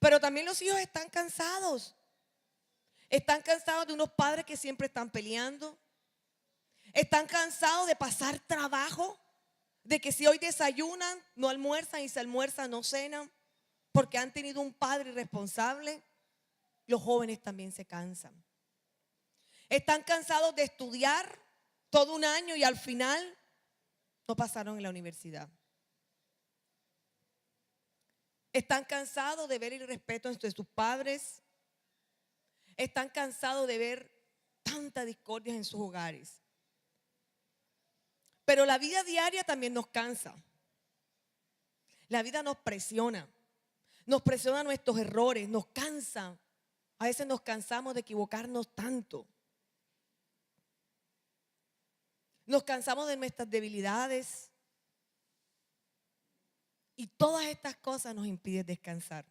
Pero también los hijos están cansados. Están cansados de unos padres que siempre están peleando. Están cansados de pasar trabajo, de que si hoy desayunan, no almuerzan, y si almuerzan, no cenan, porque han tenido un padre irresponsable. Los jóvenes también se cansan. Están cansados de estudiar todo un año y al final no pasaron en la universidad. Están cansados de ver el irrespeto entre sus padres. Están cansados de ver tanta discordia en sus hogares. Pero la vida diaria también nos cansa. La vida nos presiona nuestros errores, nos cansa. A veces nos cansamos de equivocarnos tanto. Nos cansamos de nuestras debilidades. Y todas estas cosas nos impiden descansar.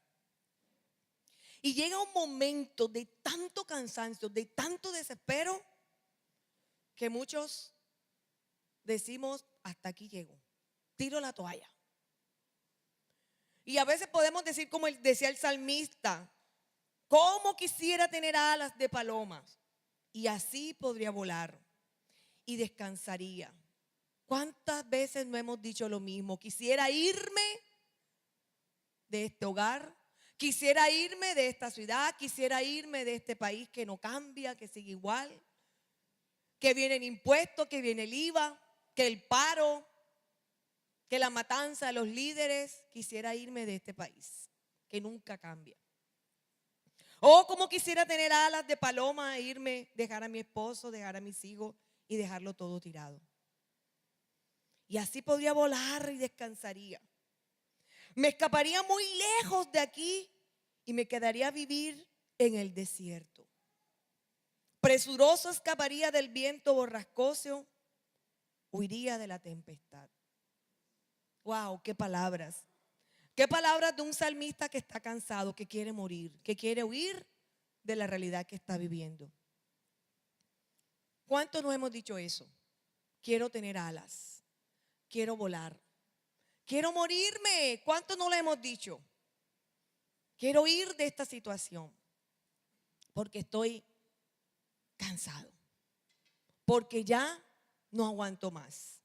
Y llega un momento de tanto cansancio, de tanto desespero, que muchos decimos, hasta aquí llego, tiro la toalla. Y a veces podemos decir como decía el salmista, cómo quisiera tener alas de palomas, y así podría volar y descansaría. ¿Cuántas veces no hemos dicho lo mismo? Quisiera irme de este hogar, quisiera irme de esta ciudad, quisiera irme de este país que no cambia, que sigue igual, que vienen impuestos, que viene el IVA, que el paro, que la matanza de los líderes. Quisiera irme de este país que nunca cambia. O como quisiera tener alas de paloma e irme, dejar a mi esposo, dejar a mis hijos y dejarlo todo tirado. Y así podría volar y descansaría. Me escaparía muy lejos de aquí y me quedaría a vivir en el desierto. Presuroso escaparía del viento borrascoso, huiría de la tempestad. Wow, qué palabras. Qué palabras de un salmista que está cansado, que quiere morir, que quiere huir de la realidad que está viviendo. ¿Cuántos nos hemos dicho eso? Quiero tener alas, quiero volar, quiero morirme. ¿Cuántos no lo hemos dicho? Quiero huir de esta situación porque estoy cansado, porque ya no aguanto más.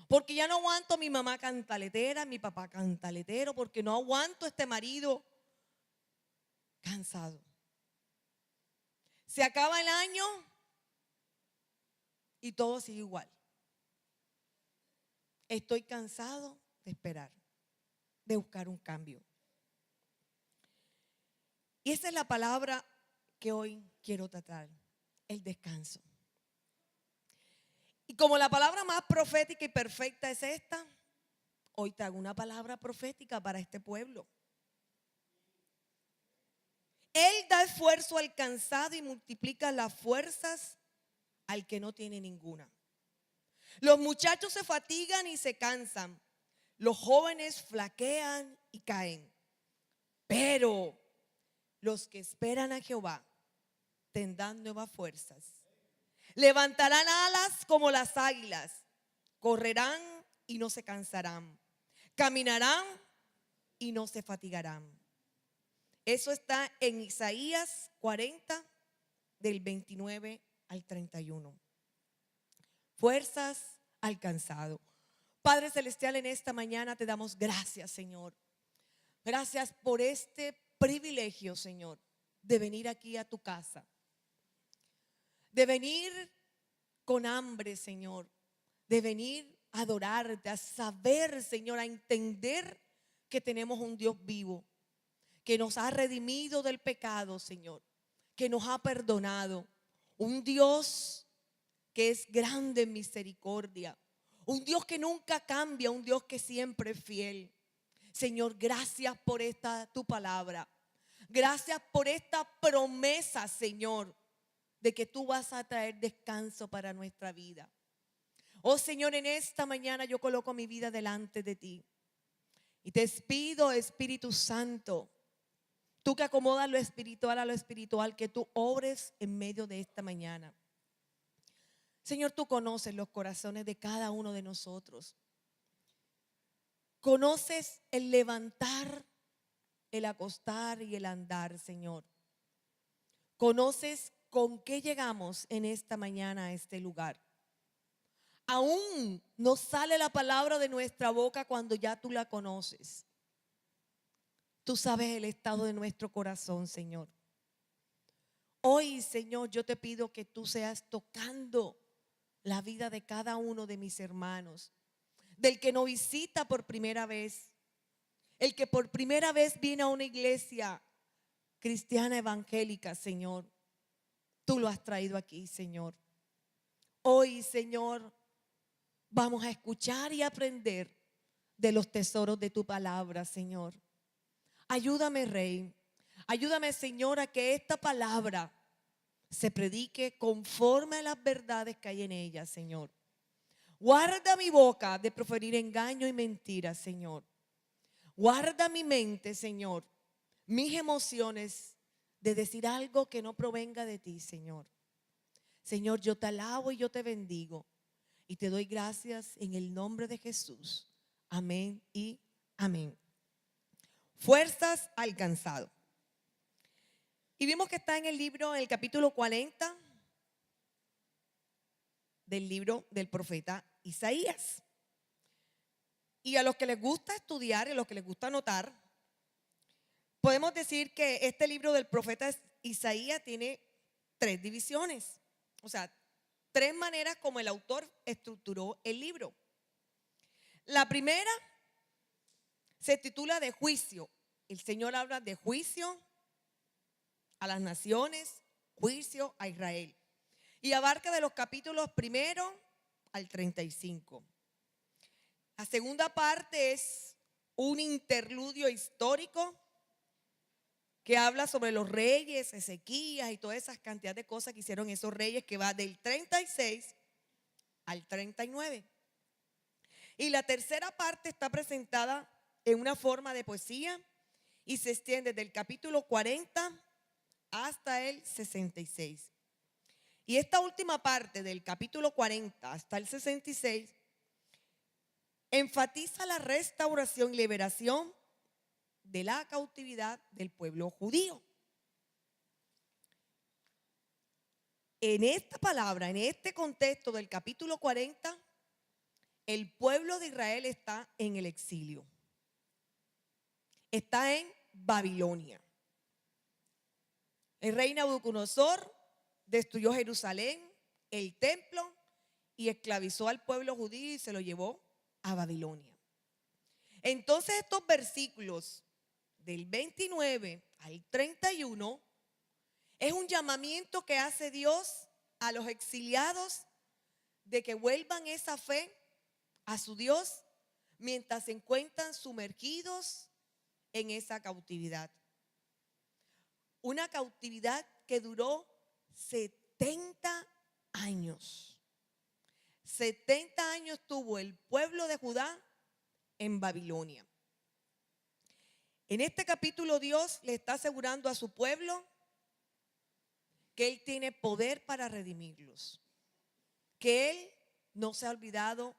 Porque ya no aguanto a mi mamá cantaletera, mi papá cantaletero, porque no aguanto a este marido cansado. Se acaba el año y todo sigue igual. Estoy cansado de esperar, de buscar un cambio. Y esa es la palabra que hoy quiero tratar, el descanso. Y como la palabra más profética y perfecta es esta, hoy te hago una palabra profética para este pueblo. Él da esfuerzo al cansado y multiplica las fuerzas al que no tiene ninguna. Los muchachos se fatigan y se cansan. Los jóvenes flaquean y caen. Pero los que esperan a Jehová tendrán nuevas fuerzas. Levantarán alas como las águilas. Correrán y no se cansarán. Caminarán y no se fatigarán. Eso está en Isaías 40, del 29 al 31. Fuerzas al cansado. Padre Celestial, en esta mañana te damos gracias, Señor. Gracias por este privilegio, Señor, de venir aquí a tu casa. De venir con hambre, Señor. De venir a adorarte, a saber, Señor, a entender que tenemos un Dios vivo, que nos ha redimido del pecado, Señor, que nos ha perdonado. Un Dios que es grande en misericordia. Un Dios que nunca cambia, un Dios que siempre es fiel. Señor, gracias por esta tu palabra. Gracias por esta promesa, Señor, de que tú vas a traer descanso para nuestra vida. Oh Señor, en esta mañana yo coloco mi vida delante de ti. Y te pido, Espíritu Santo, tú que acomodas lo espiritual a lo espiritual, que tú obres en medio de esta mañana. Señor, tú conoces los corazones de cada uno de nosotros. Conoces el levantar el acostar y el andar, Señor. Conoces con qué llegamos en esta mañana a este lugar. Aún no sale la palabra de nuestra boca cuando ya tú la conoces. Tú sabes el estado de nuestro corazón, Señor. Hoy, Señor, yo te pido que tú seas tocando la vida de cada uno de mis hermanos, del que nos visita por primera vez, el que por primera vez viene a una iglesia cristiana evangélica, Señor. Tú lo has traído aquí, Señor. Hoy, Señor, vamos a escuchar y aprender de los tesoros de tu palabra, Señor. Ayúdame, Rey. Ayúdame, Señor, a que esta palabra se predique conforme a las verdades que hay en ella, Señor. Guarda mi boca de proferir engaño y mentiras, Señor. Guarda mi mente, Señor, mis emociones de decir algo que no provenga de ti, Señor. Señor, yo te alabo y yo te bendigo y te doy gracias en el nombre de Jesús. Amén y amén. Fuerzas alcanzado. Y vimos que está en el libro, en el capítulo 40 del libro del profeta Isaías. Y a los que les gusta estudiar y a los que les gusta anotar, podemos decir que este libro del profeta Isaías tiene 3 divisiones. O sea, 3 maneras como el autor estructuró el libro. La primera se titula de juicio. El Señor habla de juicio a las naciones, juicio a Israel. Y abarca de los capítulos 1 al 35. La segunda parte es un interludio histórico que habla sobre los reyes, Ezequías y todas esas cantidades de cosas que hicieron esos reyes, que va del 36 al 39. Y la tercera parte está presentada en una forma de poesía y se extiende del capítulo 40 hasta el 66. Y esta última parte del capítulo 40 hasta el 66 enfatiza la restauración y liberación de la cautividad del pueblo judío. En esta palabra, en este contexto del capítulo 40, el pueblo de Israel está en el exilio. Está en Babilonia. El rey Nabucodonosor destruyó Jerusalén, el templo, y esclavizó al pueblo judío y se lo llevó a Babilonia. Entonces estos versículos del 29 al 31 es un llamamiento que hace Dios a los exiliados de que vuelvan esa fe a su Dios mientras se encuentran sumergidos en esa cautividad. Una cautividad que duró 70 años. 70 años tuvo el pueblo de Judá en Babilonia. En este capítulo Dios le está asegurando a su pueblo que Él tiene poder para redimirlos, que Él no se ha olvidado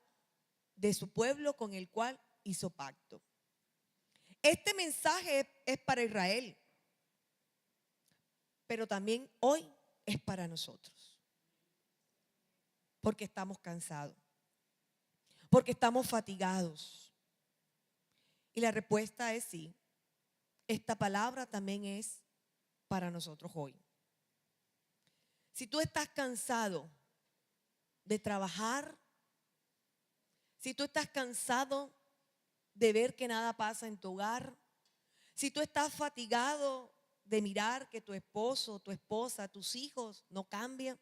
de su pueblo con el cual hizo pacto. Este mensaje es para Israel, pero también hoy es para nosotros, porque estamos cansados, porque estamos fatigados. Y la respuesta es sí. Esta palabra también es para nosotros hoy. Si tú estás cansado de trabajar, si tú estás cansado de ver que nada pasa en tu hogar, si tú estás fatigado de mirar que tu esposo, tu esposa, tus hijos no cambian,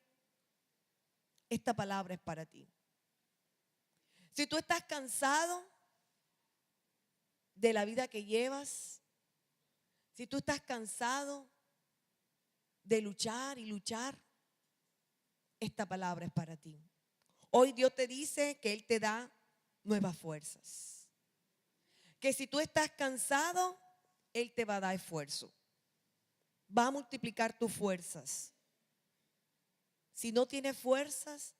esta palabra es para ti. Si tú estás cansado de la vida que llevas, si tú estás cansado de luchar y luchar, esta palabra es para ti. Hoy Dios te dice que Él te da nuevas fuerzas. Que si tú estás cansado, Él te va a dar esfuerzo. Va a multiplicar tus fuerzas. Si no tienes fuerzas,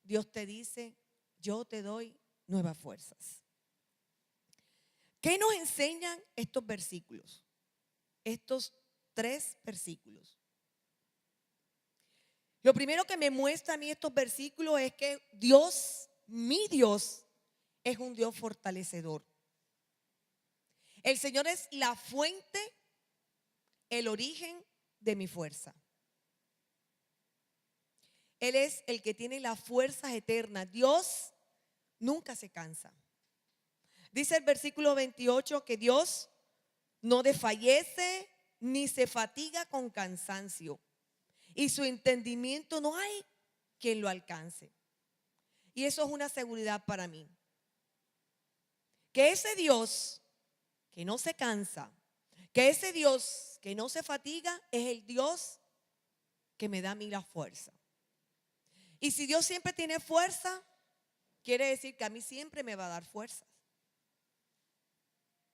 Dios te dice, yo te doy nuevas fuerzas. ¿Qué nos enseñan estos versículos? estos 3 versículos. Lo primero que me muestra a mí estos versículos es que Dios, mi Dios, es un Dios fortalecedor. El Señor es la fuente, el origen de mi fuerza. Él es el que tiene las fuerzas eternas. Dios nunca se cansa. Dice el versículo 28 que Dios no desfallece ni se fatiga con cansancio, y su entendimiento no hay quien lo alcance. Y eso es una seguridad para mí. Que ese Dios que no se cansa, que ese Dios que no se fatiga, es el Dios que me da a mí la fuerza. Y si Dios siempre tiene fuerza, quiere decir que a mí siempre me va a dar fuerzas.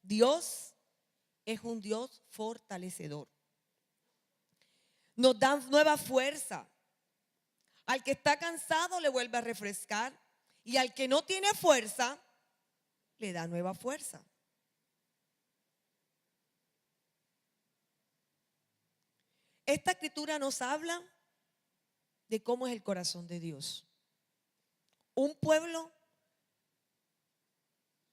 Dios es un Dios fortalecedor. Nos da nueva fuerza. Al que está cansado le vuelve a refrescar, y al que no tiene fuerza le da nueva fuerza. Esta escritura nos habla de cómo es el corazón de Dios. Un pueblo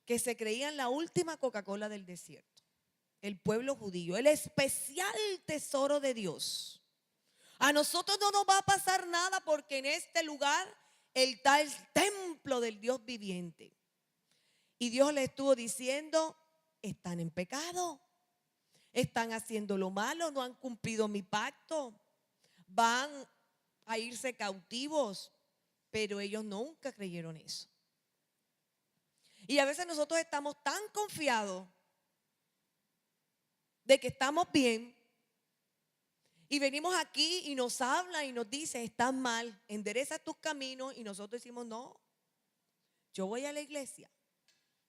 que se creía en la última Coca-Cola del desierto. El pueblo judío, el especial tesoro de Dios. A nosotros no nos va a pasar nada porque en este lugar está el templo del Dios viviente. Y Dios le estuvo diciendo: están en pecado, están haciendo lo malo, no han cumplido mi pacto, van a irse cautivos. Pero ellos nunca creyeron eso. Y a veces nosotros estamos tan confiados de que estamos bien, y venimos aquí y nos habla y nos dice: estás mal, endereza tus caminos. Y nosotros decimos: no, yo voy a la iglesia,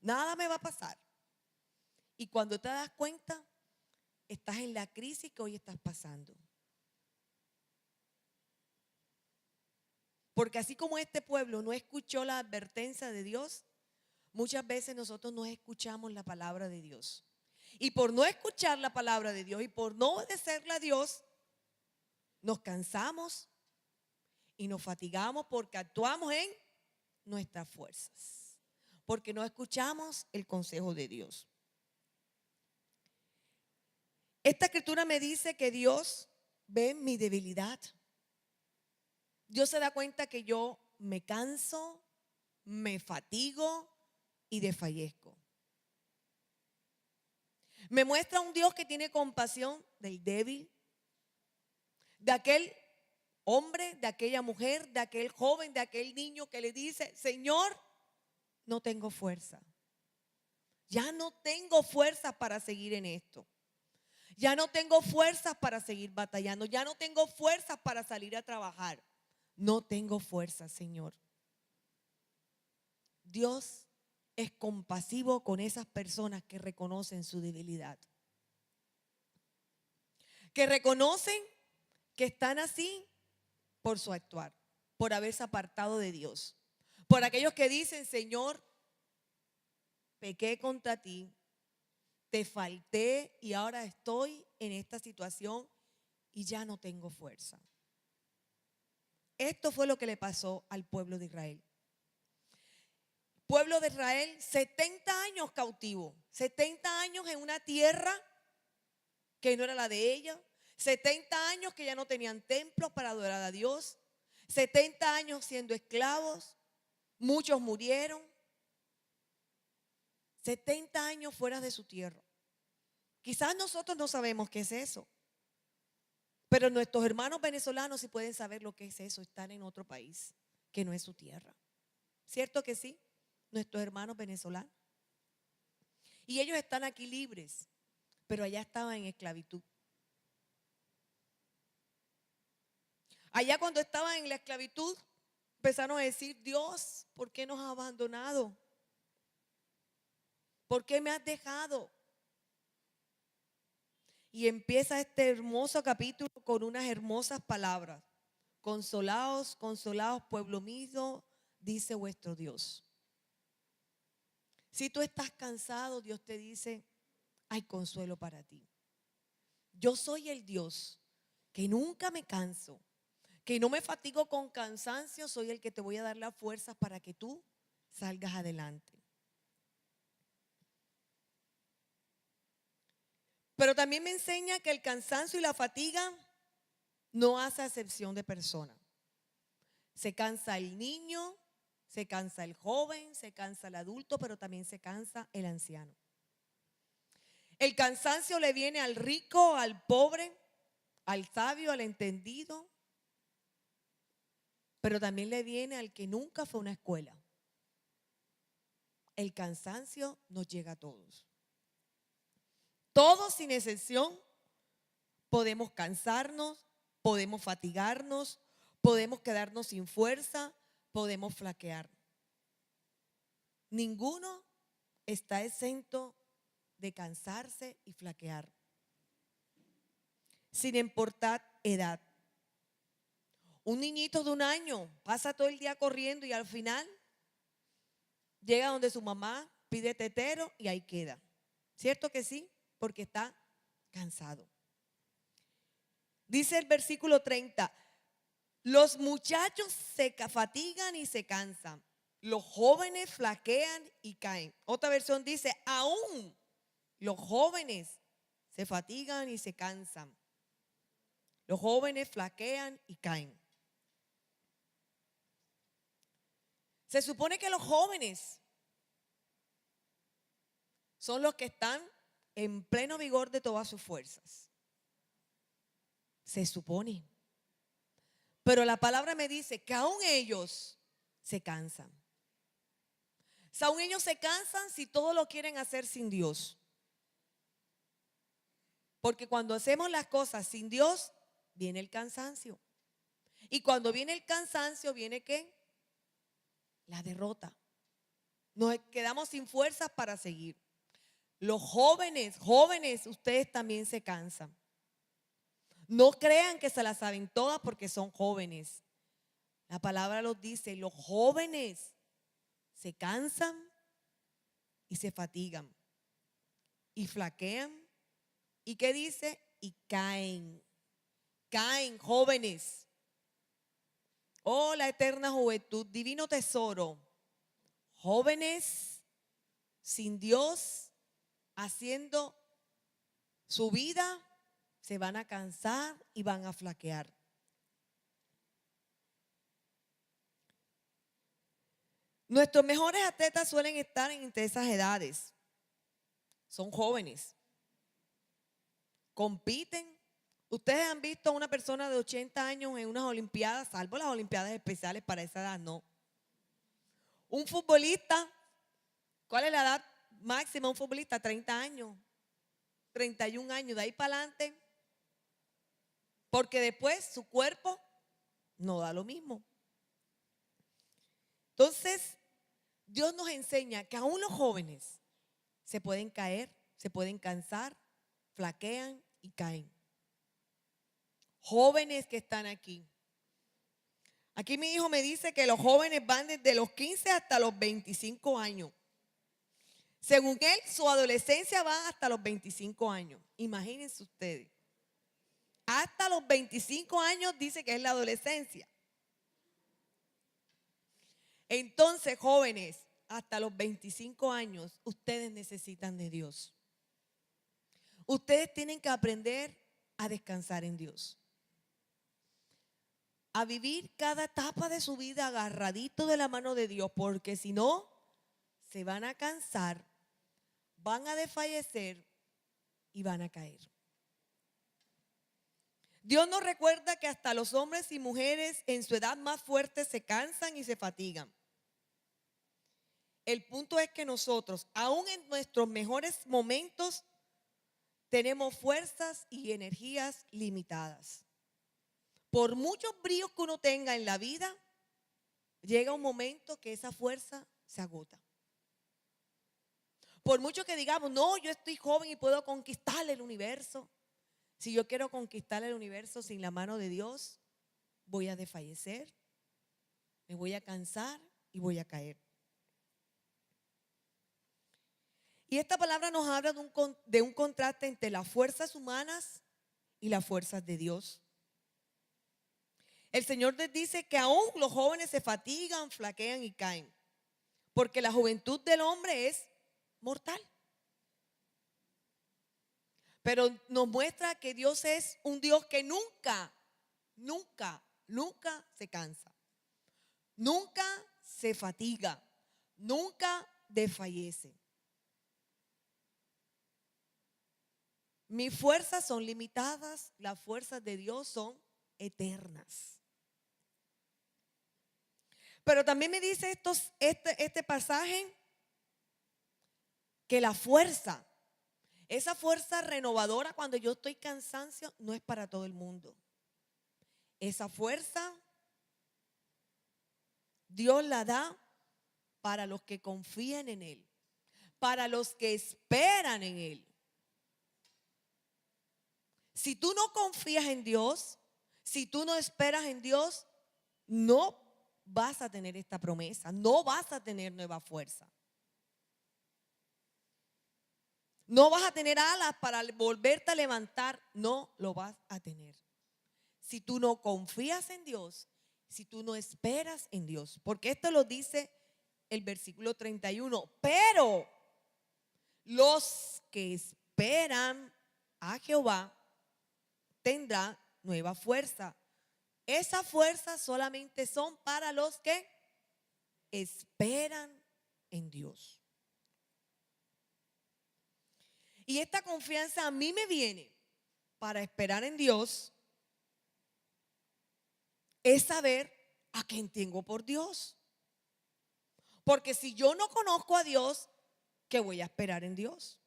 nada me va a pasar. Y cuando te das cuenta, estás en la crisis que hoy estás pasando. Porque así como este pueblo no escuchó la advertencia de Dios, muchas veces nosotros no escuchamos la palabra de Dios. Y por no escuchar la palabra de Dios y por no obedecerle a Dios, nos cansamos y nos fatigamos porque actuamos en nuestras fuerzas, porque no escuchamos el consejo de Dios. Esta escritura me dice que Dios ve mi debilidad. Dios se da cuenta que yo me canso, me fatigo y desfallezco. Me muestra un Dios que tiene compasión del débil, de aquel hombre, de aquella mujer, de aquel joven, de aquel niño que le dice: Señor, no tengo fuerza. Ya no tengo fuerzas para seguir en esto. Ya no tengo fuerzas para seguir batallando. Ya no tengo fuerzas para salir a trabajar. No tengo fuerzas, Señor. Dios es compasivo con esas personas que reconocen su debilidad, que reconocen que están así por su actuar, por haberse apartado de Dios, por aquellos que dicen: Señor, pequé contra ti, te falté y ahora estoy en esta situación y ya no tengo fuerza. Esto fue lo que le pasó al pueblo de Israel. Pueblo de Israel, 70 años cautivo, 70 años en una tierra que no era la de ellos, 70 años que ya no tenían templos para adorar a Dios, 70 años siendo esclavos, muchos murieron, 70 años fuera de su tierra. Quizás nosotros no sabemos qué es eso, pero nuestros hermanos venezolanos sí pueden saber lo que es eso, estar en otro país que no es su tierra. ¿Cierto que sí? Nuestros hermanos venezolanos. Y ellos están aquí libres, pero allá estaban en esclavitud. Allá cuando estaban en la esclavitud, empezaron a decir: Dios, ¿por qué nos has abandonado? ¿Por qué me has dejado? Y empieza este hermoso capítulo con unas hermosas palabras: consolaos, consolaos, pueblo mío, dice vuestro Dios. Si tú estás cansado, Dios te dice: hay consuelo para ti. Yo soy el Dios que nunca me canso, que no me fatigo con cansancio, soy el que te voy a dar las fuerzas para que tú salgas adelante. Pero también me enseña que el cansancio y la fatiga no hace acepción de persona. Se cansa el niño, se cansa el joven, se cansa el adulto, pero también se cansa el anciano. El cansancio le viene al rico, al pobre, al sabio, al entendido, pero también le viene al que nunca fue a una escuela. El cansancio nos llega a todos. Todos sin excepción podemos cansarnos, podemos fatigarnos, podemos quedarnos sin fuerza, podemos flaquear. Ninguno está exento de cansarse y flaquear, sin importar edad. Un niñito de 1 año pasa todo el día corriendo y al final llega donde su mamá, pide tetero y ahí queda. ¿Cierto que sí? Porque está cansado. Dice el versículo 30, los muchachos se fatigan y se cansan, los jóvenes flaquean y caen. Otra versión dice, aún los jóvenes se fatigan y se cansan. Los jóvenes flaquean y caen. Se supone que los jóvenes son los que están en pleno vigor de todas sus fuerzas. Se supone. Pero la palabra me dice que aún ellos se cansan. O sea, aún ellos se cansan si todo lo quieren hacer sin Dios. Porque cuando hacemos las cosas sin Dios, viene el cansancio. Y cuando viene el cansancio, ¿viene qué? La derrota. Nos quedamos sin fuerzas para seguir. Los jóvenes, ustedes también se cansan. No crean que se las saben todas porque son jóvenes. La palabra los dice, los jóvenes se cansan y se fatigan y flaquean. ¿Y qué dice? Y caen. Caen jóvenes. Oh, la eterna juventud, divino tesoro. Jóvenes sin Dios, haciendo su vida, se van a cansar y van a flaquear. Nuestros mejores atletas suelen estar entre esas edades. Son jóvenes. Compiten. Ustedes han visto a una persona de 80 años en unas olimpiadas, salvo las olimpiadas especiales para esa edad, no. Un futbolista, ¿cuál es la edad máxima de un futbolista? 30 años, 31 años, de ahí para adelante, porque después su cuerpo no da lo mismo. Entonces, Dios nos enseña que aún los jóvenes se pueden caer, se pueden cansar, flaquean y caen. Jóvenes que están aquí. Aquí mi hijo me dice que los jóvenes van desde los 15 hasta los 25 años. Según él, su adolescencia va hasta los 25 años. Imagínense ustedes. Hasta los 25 años dice que es la adolescencia. Entonces, jóvenes, hasta los 25 años, ustedes necesitan de Dios. Ustedes tienen que aprender a descansar en Dios. A vivir cada etapa de su vida agarradito de la mano de Dios, porque si no, se van a cansar, van a desfallecer y van a caer. Dios nos recuerda que hasta los hombres y mujeres en su edad más fuerte se cansan y se fatigan. El punto es que nosotros, aún en nuestros mejores momentos, tenemos fuerzas y energías limitadas. Por muchos bríos que uno tenga en la vida, llega un momento que esa fuerza se agota. Por mucho que digamos, no, yo estoy joven y puedo conquistar el universo. Si yo quiero conquistar el universo sin la mano de Dios, voy a desfallecer, me voy a cansar y voy a caer. Y esta palabra nos habla de un contraste entre las fuerzas humanas y las fuerzas de Dios. El Señor les dice que aún los jóvenes se fatigan, flaquean y caen, porque la juventud del hombre es mortal. Pero nos muestra que Dios es un Dios que nunca se cansa, nunca se fatiga, nunca desfallece. Mis fuerzas son limitadas, las fuerzas de Dios son eternas. Pero también me dice este pasaje que la fuerza, esa fuerza renovadora cuando yo estoy cansancio, no es para todo el mundo. Esa fuerza Dios la da para los que confían en Él, para los que esperan en Él. Si tú no confías en Dios, si tú no esperas en Dios, no vas a tener esta promesa, no vas a tener nueva fuerza. No vas a tener alas para volverte a levantar, no lo vas a tener. Si tú no confías en Dios, si tú no esperas en Dios, porque esto lo dice el versículo 31, pero los que esperan a Jehová tendrán nueva fuerza. Esa fuerza solamente son para los que esperan en Dios. Y esta confianza a mí me viene para esperar en Dios, es saber a quién tengo por Dios. Porque si yo no conozco a Dios, ¿qué voy a esperar en Dios?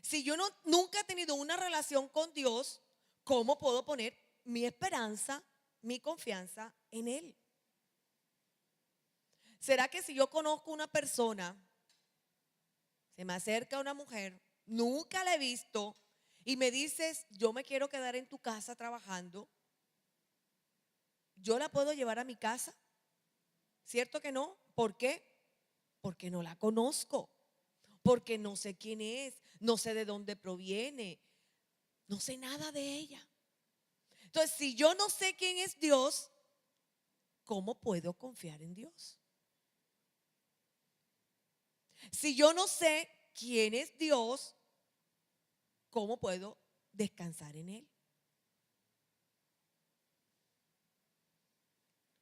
Si yo nunca he tenido una relación con Dios, ¿cómo puedo poner mi esperanza, mi confianza en Él? ¿Será que si yo conozco una persona, se me acerca una mujer, nunca la he visto, y me dices, yo me quiero quedar en tu casa trabajando, yo la puedo llevar a mi casa? ¿Cierto que no? ¿Por qué? Porque no la conozco, porque no sé quién es, no sé de dónde proviene, no sé nada de ella. Entonces, si yo no sé quién es Dios, ¿cómo puedo confiar en Dios? Si yo no sé quién es Dios, ¿cómo puedo descansar en Él?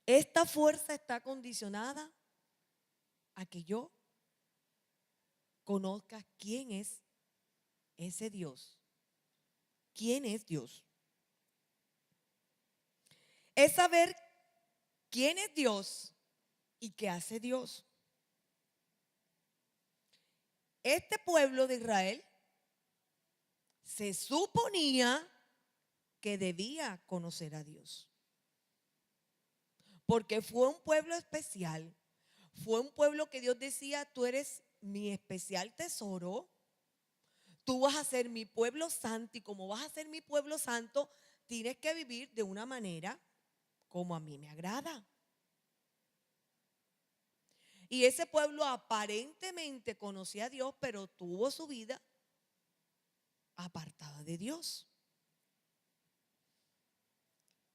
Esta fuerza está condicionada a que yo conozca quién es ese Dios. ¿Quién es Dios? Es saber quién es Dios y qué hace Dios. Este pueblo de Israel se suponía que debía conocer a Dios, porque fue un pueblo especial, fue un pueblo que Dios decía, tú eres mi especial tesoro, tú vas a ser mi pueblo santo, y como vas a ser mi pueblo santo, tienes que vivir de una manera como a mí me agrada. Y ese pueblo aparentemente conocía a Dios, pero tuvo su vida apartada de Dios.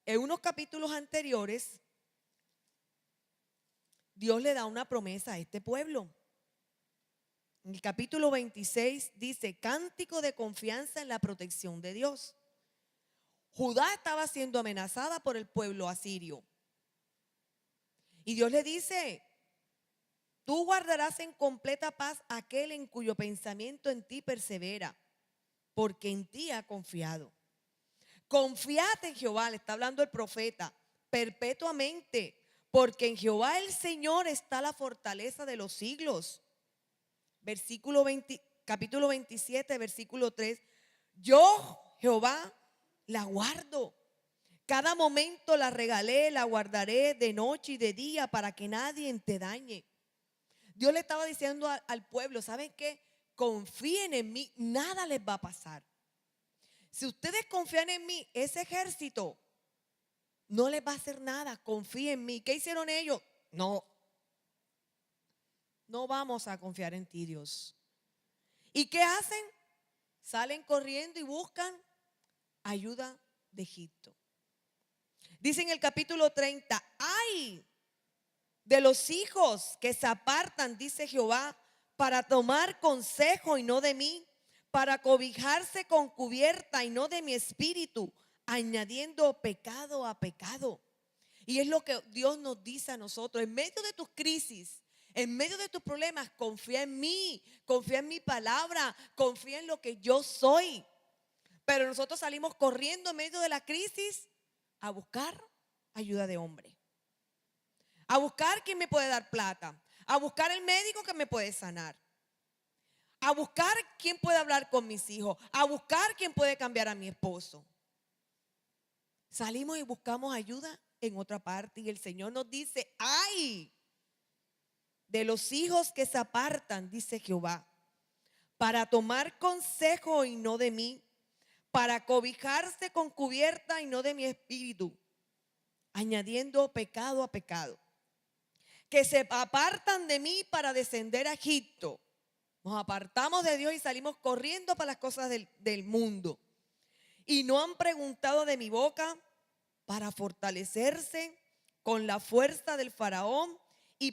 En unos capítulos anteriores, Dios le da una promesa a este pueblo. En el capítulo 26 dice, cántico de confianza en la protección de Dios. Judá estaba siendo amenazada por el pueblo asirio. Y Dios le dice, tú guardarás en completa paz aquel en cuyo pensamiento en ti persevera, porque en ti ha confiado. Confiad en Jehová, le está hablando el profeta, perpetuamente, porque en Jehová el Señor está la fortaleza de los siglos. Capítulo 27, versículo 3. Yo, Jehová, la guardo. Cada momento la regalé, la guardaré de noche y de día para que nadie te dañe. Dios le estaba diciendo al pueblo, ¿saben qué? Confíen en mí, nada les va a pasar. Si ustedes confían en mí, ese ejército no les va a hacer nada. Confíen en mí. ¿Qué hicieron ellos? No vamos a confiar en ti, Dios. ¿Y qué hacen? salen corriendo y buscan ayuda de Egipto. Dice en el capítulo 30, ¡ay de los hijos que se apartan, dice Jehová, para tomar consejo y no de mí, para cobijarse con cubierta y no de mi espíritu, añadiendo pecado a pecado! Y es lo que Dios nos dice a nosotros. En medio de tus crisis, en medio de tus problemas, confía en mí, confía en mi palabra, confía en lo que yo soy. Pero nosotros salimos corriendo en medio de la crisis a buscar ayuda de hombre, a buscar quién me puede dar plata, a buscar el médico que me puede sanar, a buscar quién puede hablar con mis hijos, a buscar quién puede cambiar a mi esposo. Salimos y buscamos ayuda en otra parte y el Señor nos dice, ¡ay de los hijos que se apartan, dice Jehová, para tomar consejo y no de mí, para cobijarse con cubierta y no de mi espíritu, añadiendo pecado a pecado! Que se apartan de mí para descender a Egipto. Nos apartamos de Dios y salimos corriendo para las cosas del mundo. Y no han preguntado de mi boca para fortalecerse con la fuerza del faraón y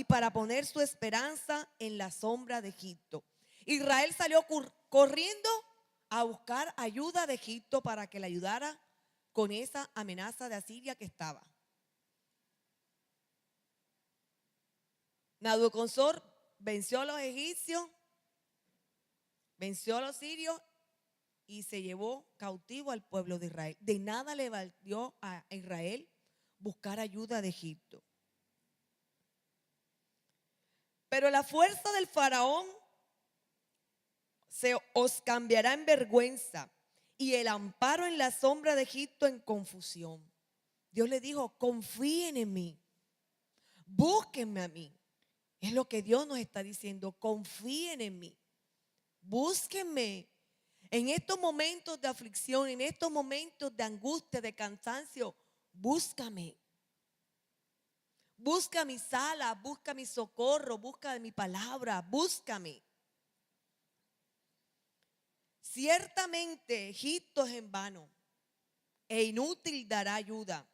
para poner su esperanza en la sombra de Egipto. Israel salió corriendo a buscar ayuda de Egipto para que le ayudara con esa amenaza de Asiria que estaba. Nabucodonosor venció a los egipcios, venció a los sirios y se llevó cautivo al pueblo de Israel. De nada le valió a Israel buscar ayuda de Egipto. Pero la fuerza del faraón se os cambiará en vergüenza y el amparo en la sombra de Egipto en confusión. Dios le dijo, confíen en mí, búsquenme a mí. Es lo que Dios nos está diciendo, confíen en mí, búsquenme. En estos momentos de aflicción, en estos momentos de angustia, de cansancio, búscame. Busca mi sala, busca mi socorro, busca mi palabra, búscame. Ciertamente Egipto es en vano e inútil dará ayuda.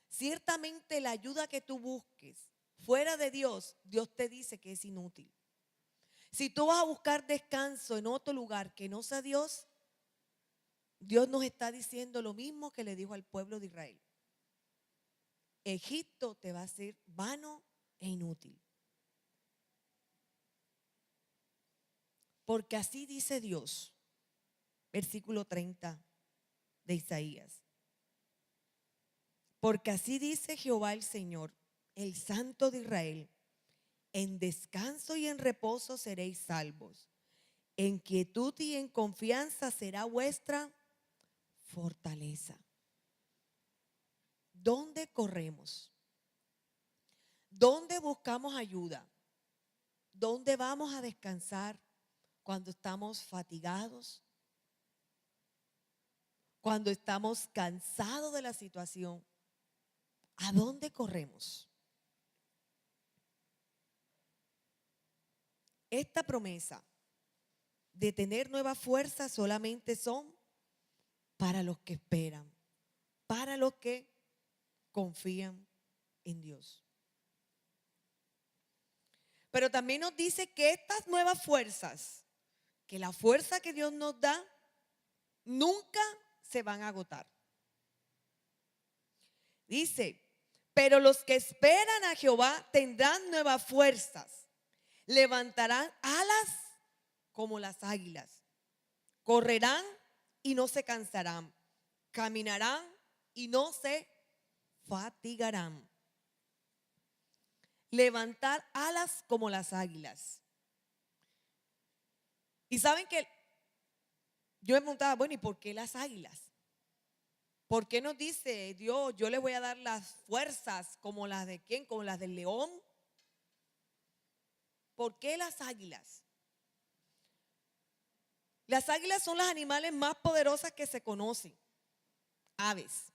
Ciertamente la ayuda que tú busques fuera de Dios, Dios te dice que es inútil. Si tú vas a buscar descanso en otro lugar que no sea Dios, Dios nos está diciendo lo mismo que le dijo al pueblo de Israel. Egipto te va a ser vano e inútil. Porque así dice Dios, versículo 30 de Isaías. Porque así dice Jehová el Señor, el Santo de Israel, en descanso y en reposo seréis salvos. En quietud y en confianza será vuestra fortaleza. ¿Dónde corremos? ¿Dónde buscamos ayuda? ¿Dónde vamos a descansar cuando estamos fatigados? Cuando estamos cansados de la situación. ¿A dónde corremos? Esta promesa de tener nuevas fuerzas solamente son para los que esperan, para los que confían en Dios. Pero también nos dice que estas nuevas fuerzas, que la fuerza que Dios nos da, nunca se van a agotar. Dice, pero los que esperan a Jehová tendrán nuevas fuerzas, levantarán alas como las águilas, correrán y no se cansarán, caminarán y no se fatigarán. Levantar alas como las águilas. Y saben que yo me preguntaba, bueno, ¿y por qué las águilas? ¿Por qué nos dice Dios, yo les voy a dar las fuerzas como las de quién? Como las del león. ¿Por qué las águilas? Las águilas son los animales más poderosas que se conocen. Aves.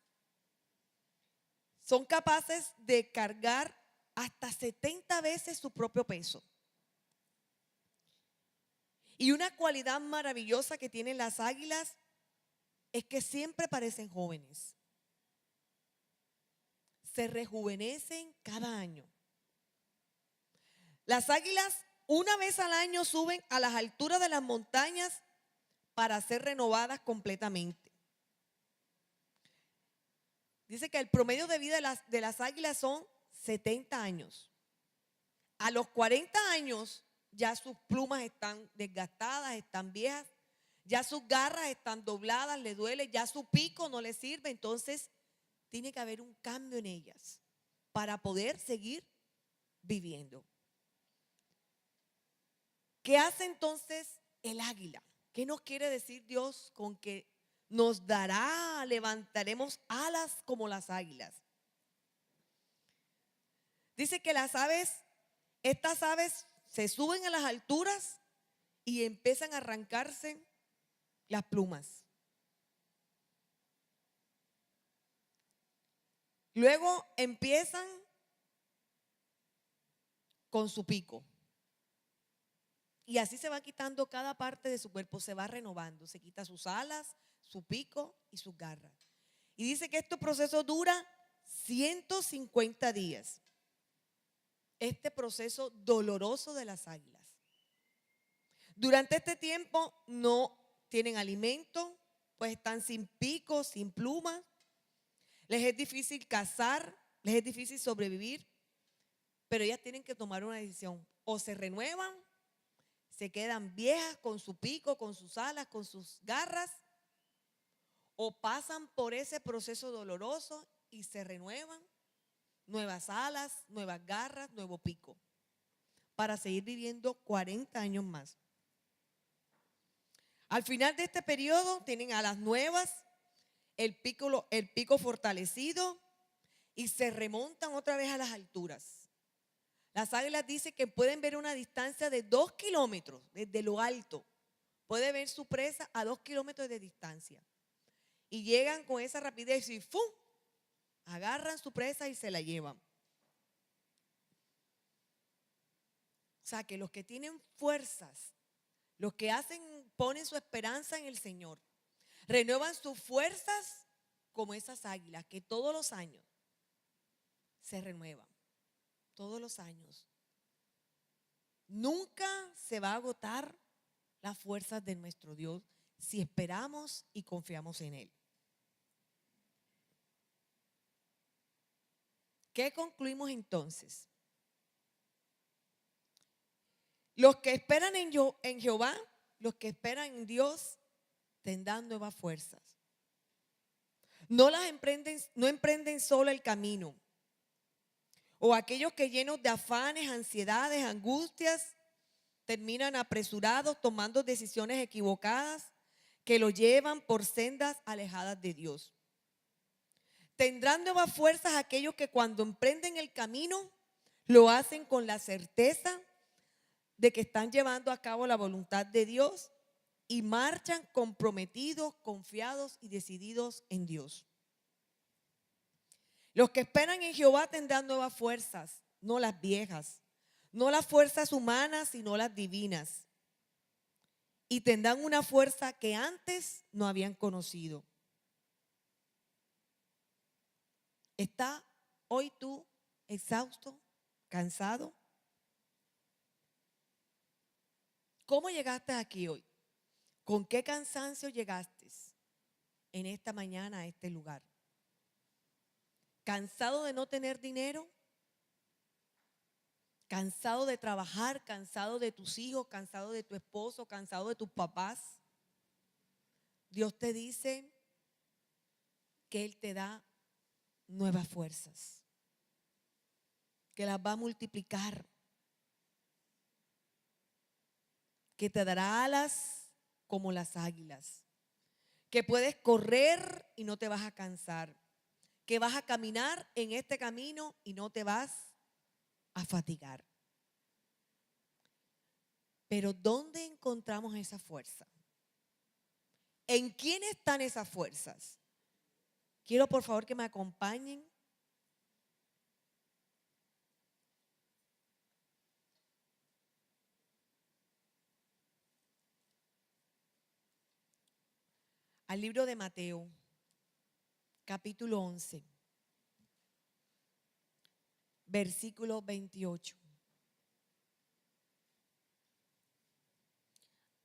Son capaces de cargar hasta 70 veces su propio peso. Y una cualidad maravillosa que tienen las águilas es que siempre parecen jóvenes. Se rejuvenecen cada año. Las águilas una vez al año suben a las alturas de las montañas para ser renovadas completamente. Dice que el promedio de vida de las águilas son 70 años. A los 40 años ya sus plumas están desgastadas, están viejas, ya sus garras están dobladas, le duele, ya su pico no le sirve. Entonces tiene que haber un cambio en ellas para poder seguir viviendo. ¿Qué hace entonces el águila? ¿Qué nos quiere decir Dios con que nos dará, levantaremos alas como las águilas? Dice que las aves, estas aves se suben a las alturas y empiezan a arrancarse las plumas. Luego empiezan con su pico. Y así se va quitando cada parte de su cuerpo, se va renovando. Se quita sus alas, su pico y sus garras. Y dice que este proceso dura 150 días. Este proceso doloroso de las águilas. Durante este tiempo no tienen alimento, pues están sin pico, sin plumas. Les es difícil cazar, les es difícil sobrevivir, pero ellas tienen que tomar una decisión. O se renuevan, se quedan viejas con su pico, con sus alas, con sus garras, o pasan por ese proceso doloroso y se renuevan, nuevas alas, nuevas garras, nuevo pico, para seguir viviendo 40 años más. Al final de este periodo tienen alas nuevas, el pico fortalecido y se remontan otra vez a las alturas. Las águilas dicen que pueden ver una distancia de 2 kilómetros desde lo alto. Puede ver su presa a 2 kilómetros de distancia. Y llegan con esa rapidez y ¡fum! Agarran su presa y se la llevan. O sea que los que tienen fuerzas, los que ponen su esperanza en el Señor, renuevan sus fuerzas como esas águilas que todos los años se renuevan. Todos los años. Nunca se va a agotar las fuerzas de nuestro Dios si esperamos y confiamos en Él. ¿Qué concluimos entonces? Los que esperan en Jehová, los que esperan en Dios, tendrán nuevas fuerzas. No emprenden solo el camino. O aquellos que llenos de afanes, ansiedades, angustias, terminan apresurados tomando decisiones equivocadas que los llevan por sendas alejadas de Dios. Tendrán nuevas fuerzas aquellos que cuando emprenden el camino lo hacen con la certeza de que están llevando a cabo la voluntad de Dios y marchan comprometidos, confiados y decididos en Dios. Los que esperan en Jehová tendrán nuevas fuerzas, no las viejas, no las fuerzas humanas, sino las divinas. Y tendrán una fuerza que antes no habían conocido. ¿Está hoy tú exhausto, cansado? ¿Cómo llegaste aquí hoy? ¿Con qué cansancio llegaste en esta mañana a este lugar? ¿Cansado de no tener dinero? ¿Cansado de trabajar? ¿Cansado de tus hijos? ¿Cansado de tu esposo? ¿Cansado de tus papás? Dios te dice que Él te da nuevas fuerzas, que las va a multiplicar, que te dará alas como las águilas, que puedes correr y no te vas a cansar, que vas a caminar en este camino y no te vas a fatigar. Pero ¿dónde encontramos esa fuerza? ¿En quién están esas fuerzas? Quiero por favor que me acompañen. al libro de Mateo, capítulo 11, versículo 28.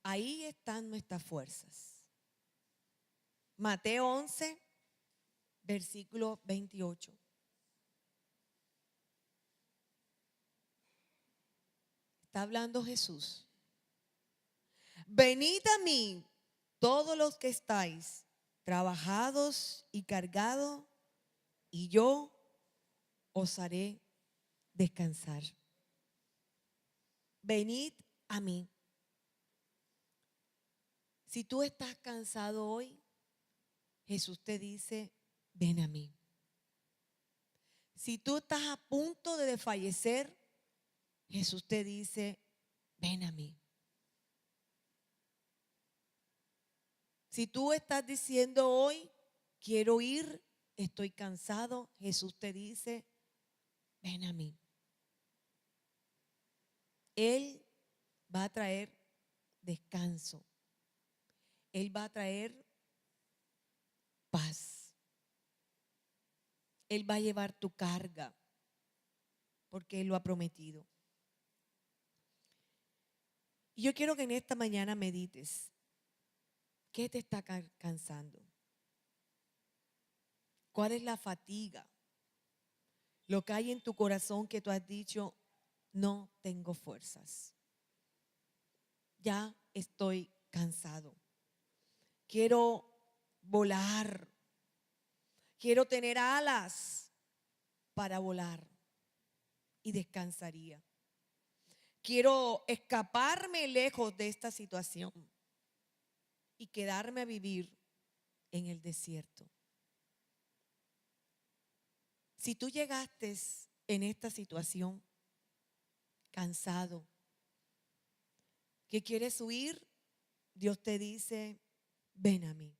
Ahí están nuestras fuerzas. Mateo 11, versículo 28. Está hablando Jesús. Venid a mí, todos los que estáis trabajados y cargados, y yo os haré descansar. Venid a mí. Si tú estás cansado hoy, Jesús te dice, ven a mí. Si tú estás a punto de desfallecer, Jesús te dice, ven a mí. Si tú estás diciendo hoy, quiero ir, estoy cansado, Jesús te dice, ven a mí. Él va a traer descanso. Él va a traer paz. Él va a llevar tu carga, porque Él lo ha prometido. Y yo quiero que en esta mañana medites. ¿Qué te está cansando? ¿Cuál es la fatiga? Lo que hay en tu corazón que tú has dicho, no tengo fuerzas. Ya estoy cansado. Quiero volar. Quiero tener alas para volar y descansaría. Quiero escaparme lejos de esta situación y quedarme a vivir en el desierto. Si tú llegaste en esta situación cansado, que quieres huir, Dios te dice, ven a mí.